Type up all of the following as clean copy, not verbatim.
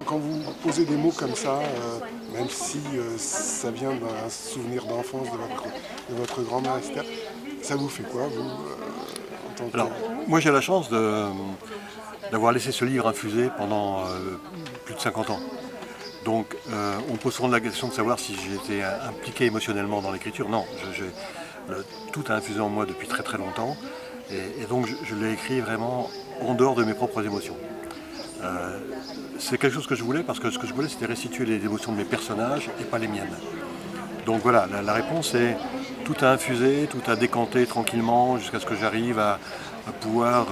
quand vous posez des mots comme ça, même si ça vient d'un souvenir d'enfance de votre grand-mère, etc., ça vous fait quoi, vous, en tant que... Alors, moi j'ai la chance d'avoir laissé ce livre infuser pendant plus de 50 ans. Donc on pose souvent la question de savoir si j'ai été impliqué émotionnellement dans l'écriture. Non, tout a infusé en moi depuis très très longtemps. Et donc je l'ai écrit vraiment en dehors de mes propres émotions. C'est quelque chose que je voulais parce que ce que je voulais c'était restituer les émotions de mes personnages et pas les miennes. Donc voilà, la réponse est tout a infusé, tout a décanté tranquillement jusqu'à ce que j'arrive à pouvoir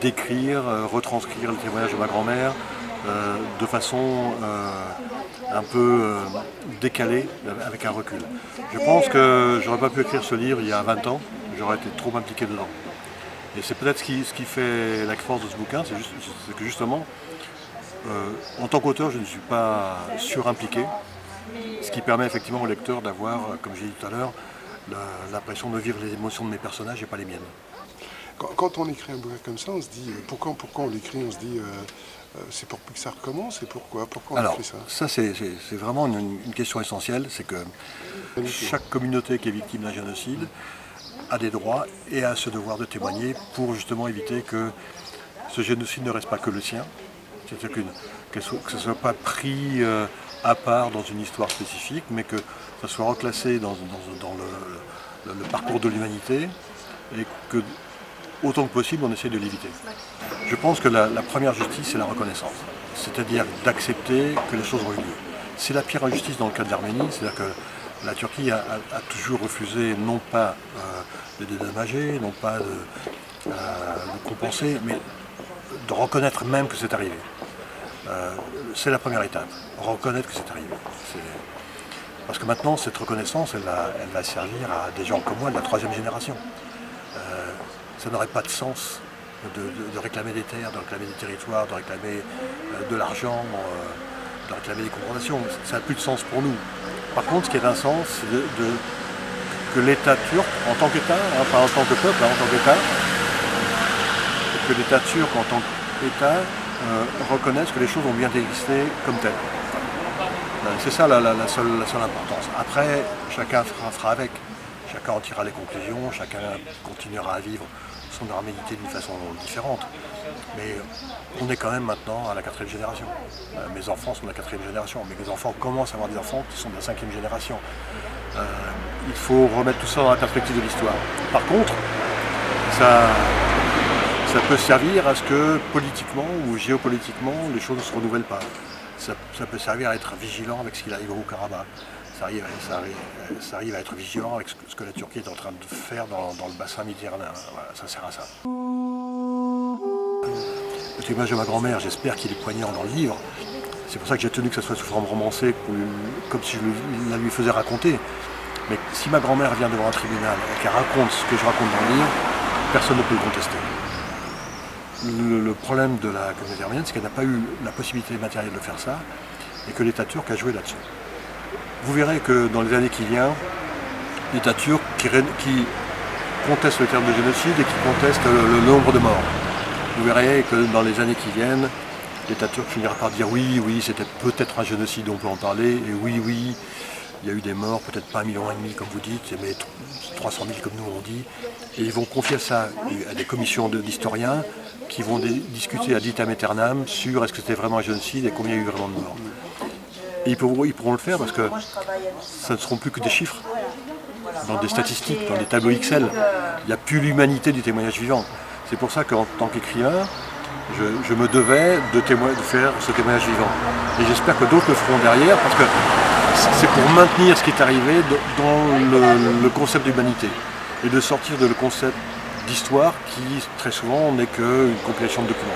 décrire, retranscrire le témoignage de ma grand-mère de façon un peu décalée, avec un recul. Je pense que j'aurais pas pu écrire ce livre il y a 20 ans, j'aurais été trop impliqué dedans. Et c'est peut-être ce qui fait la force de ce bouquin, c'est que justement, en tant qu'auteur, je ne suis pas surimpliqué, ce qui permet effectivement au lecteur d'avoir, comme j'ai dit tout à l'heure, l'impression de vivre les émotions de mes personnages et pas les miennes. Quand on écrit un bouquin comme ça, on se dit, pourquoi on l'écrit? On se dit, c'est pour que ça recommence, et pourquoi on Alors, écrit ça? ça c'est vraiment une question essentielle, c'est que chaque communauté qui est victime d'un génocide a des droits et a ce devoir de témoigner pour justement éviter que ce génocide ne reste pas que le sien, c'est-à-dire que ce ne soit pas pris à part dans une histoire spécifique, mais que ça soit reclassé dans le parcours de l'humanité et que autant que possible on essaie de l'éviter. Je pense que la première justice c'est la reconnaissance, c'est-à-dire d'accepter que les choses ont eu lieu. C'est la pire injustice dans le cas de l'Arménie, c'est-à-dire que la Turquie a toujours refusé non pas de dédommager, non pas de compenser, mais de reconnaître même que c'est arrivé. C'est la première étape, reconnaître que c'est arrivé. Parce que maintenant, cette reconnaissance, elle va servir à des gens comme moi de la troisième génération. Ça n'aurait pas de sens de réclamer des terres, de réclamer des territoires, de réclamer de l'argent, de réclamer des compensations. Ça n'a plus de sens pour nous. Par contre, ce qui a un sens, c'est que l'État turc, en tant qu'État, pas en tant que peuple, en tant qu'État, que l'État turc en tant qu'État reconnaisse que les choses ont bien existé comme telles. C'est ça la seule importance. Après, chacun fera avec. Chacun en tirera les conclusions, chacun continuera à vivre son arménité d'une façon différente. Mais on est quand même maintenant à la 4e génération. Mes enfants sont de la 4e génération, mais mes enfants commencent à avoir des enfants qui sont de la 5e génération. Il faut remettre tout ça dans la perspective de l'histoire. Par contre, ça peut servir à ce que politiquement ou géopolitiquement les choses ne se renouvellent pas. Ça peut servir à être vigilant avec ce qu'il arrive au Haut-Karabakh. Ça arrive à être vigilant avec ce que la Turquie est en train de faire dans le bassin méditerranéen. Voilà, ça sert à ça. Le témoignage de ma grand-mère, j'espère qu'il est poignant dans le livre. C'est pour ça que j'ai tenu que ça soit sous forme romancée, comme si je la lui faisais raconter. Mais si ma grand-mère vient devant un tribunal et qu'elle raconte ce que je raconte dans le livre, personne ne peut le contester. Le problème de la communauté arménienne, c'est qu'elle n'a pas eu la possibilité matérielle de faire ça et que l'État turc a joué là-dessus. Vous verrez que dans les années qui viennent, l'État turc qui conteste le terme de génocide et qui conteste le nombre de morts. Vous verrez que dans les années qui viennent, l'État turc finira par dire oui, c'était peut-être un génocide, on peut en parler, et oui, il y a eu des morts, peut-être pas 1,5 million comme vous dites, mais 300 000 comme nous on dit. Et ils vont confier ça à des commissions d'historiens qui vont discuter ad vitam aeternam sur est-ce que c'était vraiment un génocide et combien il y a eu vraiment de morts. Et ils pourront le faire parce que ça ne seront plus que des chiffres, dans des statistiques, dans des tableaux Excel. Il n'y a plus l'humanité du témoignage vivant. C'est pour ça qu'en tant qu'écrivain, je me devais de faire ce témoignage vivant. Et j'espère que d'autres le feront derrière parce que c'est pour maintenir ce qui est arrivé dans le concept d'humanité et de sortir de le concept d'histoire qui très souvent n'est qu'une compilation de documents.